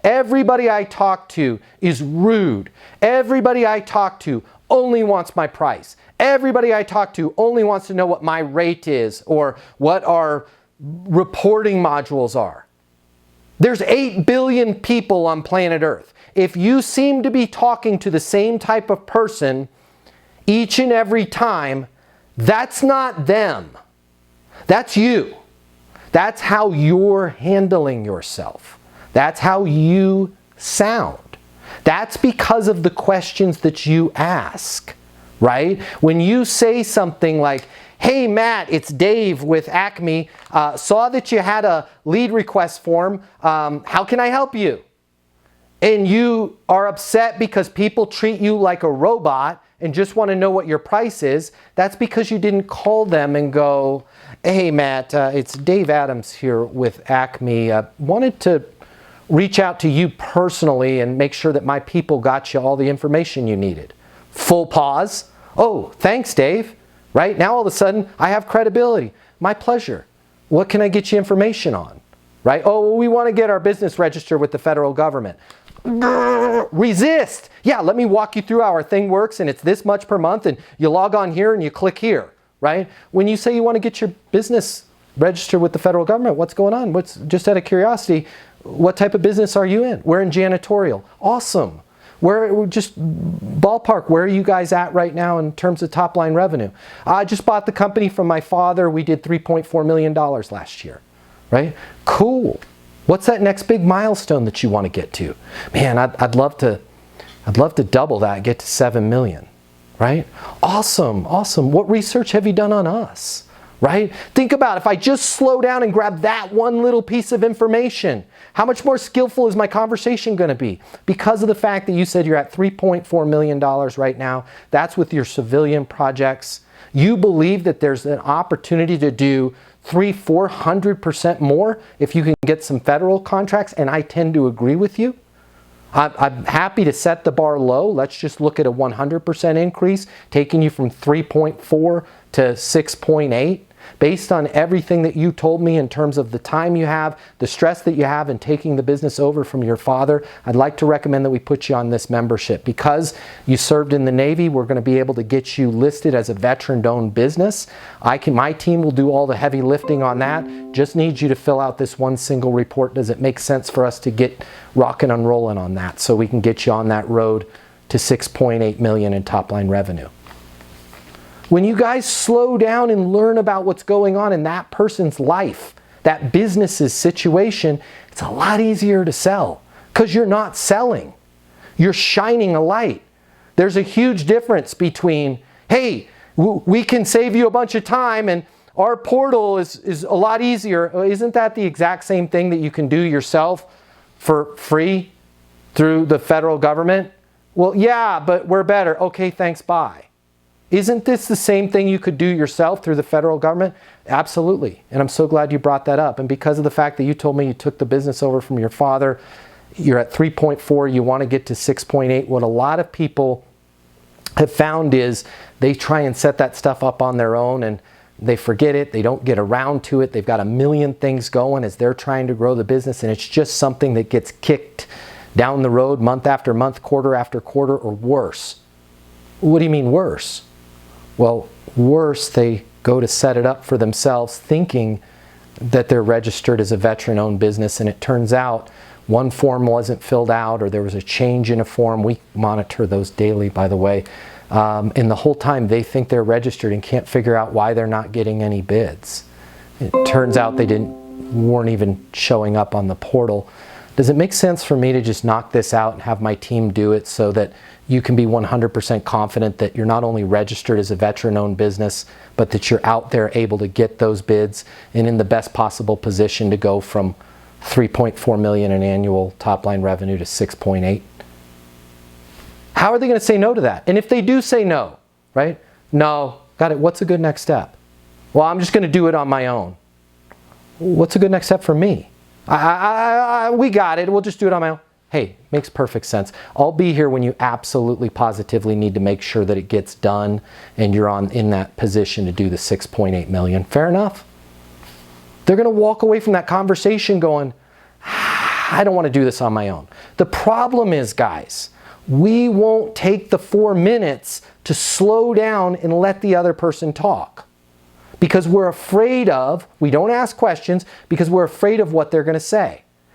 Everybody I talk to is rude. Everybody I talk to only wants my price. Everybody I talk to only wants to know what my rate is or what our reporting modules are. There's 8 billion people on planet Earth. If you seem to be talking to the same type of person each and every time, that's not them. That's you. That's how you're handling yourself. That's how you sound. That's because of the questions that you ask, right? When you say something like, hey Matt, it's Dave with Acme, saw that you had a lead request form, how can I help you? And you are upset because people treat you like a robot and just want to know what your price is, that's because you didn't call them and go, hey Matt, it's Dave Adams here with Acme. Wanted to reach out to you personally and make sure that my people got you all the information you needed. Full pause. Oh, thanks Dave. Right? Now all of a sudden I have credibility. My pleasure. What can I get you information on? Right? Oh, well, we want to get our business registered with the federal government. Resist. Yeah, let me walk you through how our thing works, and it's this much per month, and you log on here and you click here. Right? When you say you want to get your business registered with the federal government, what's going on? What's, just out of curiosity, what type of business are you in? We're in janitorial. Awesome. Where, just ballpark, where are you guys at right now in terms of top line revenue? I just bought the company from my father. We did $3.4 million last year, right? Cool. What's that next big milestone that you want to get to? Man, I'd love to double that, get to 7 million, right? Awesome, awesome. What research have you done on us? Right? Think about if I just slow down and grab that one little piece of information, how much more skillful is my conversation going to be? Because of the fact that you said you're at $3.4 million right now, that's with your civilian projects. You believe that there's an opportunity to do 300-400% more if you can get some federal contracts, and I tend to agree with you. I'm happy to set the bar low. Let's just look at a 100% increase, taking you from 3.4 to 6.8. Based on everything that you told me in terms of the time you have, the stress that you have in taking the business over from your father, I'd like to recommend that we put you on this membership. Because you served in the Navy, we're going to be able to get you listed as a veteran-owned business. My team will do all the heavy lifting on that. Just need you to fill out this one single report. Does it make sense for us to get rocking and rolling on that so we can get you on that road to 6.8 million in top-line revenue? When you guys slow down and learn about what's going on in that person's life, that business's situation, it's a lot easier to sell because you're not selling. You're shining a light. There's a huge difference between, hey, we can save you a bunch of time and our portal is a lot easier. Isn't that the exact same thing that you can do yourself for free through the federal government? Well, yeah, but we're better. Okay, thanks, bye. Isn't this the same thing you could do yourself through the federal government? Absolutely. And I'm so glad you brought that up. And because of the fact that you told me you took the business over from your father, you're at 3.4, you want to get to 6.8. What a lot of people have found is they try and set that stuff up on their own and they forget it. They don't get around to it. They've got a million things going as they're trying to grow the business, and it's just something that gets kicked down the road month after month, quarter after quarter, or worse. What do you mean worse? Well, worse, they go to set it up for themselves thinking that they're registered as a veteran-owned business, and it turns out one form wasn't filled out or there was a change in a form. We monitor those daily, by the way. And the whole time they think they're registered and can't figure out why they're not getting any bids. It turns out they weren't even showing up on the portal. Does it make sense for me to just knock this out and have my team do it so that you can be 100% confident that you're not only registered as a veteran-owned business, but that you're out there able to get those bids and in the best possible position to go from 3.4 million in annual top-line revenue to 6.8? How are they going to say no to that? And if they do say no, right? No, got it. What's a good next step? Well, I'm just going to do it on my own. What's a good next step for me? We got it. We'll just do it on my own. Hey, makes perfect sense. I'll be here when you absolutely positively need to make sure that it gets done and you're in that position to do the 6.8 million. Fair enough? They're going to walk away from that conversation going, I don't want to do this on my own. The problem is, guys, we won't take the 4 minutes to slow down and let the other person talk. Because we're afraid of, we don't ask questions because we're afraid of what they're going to say.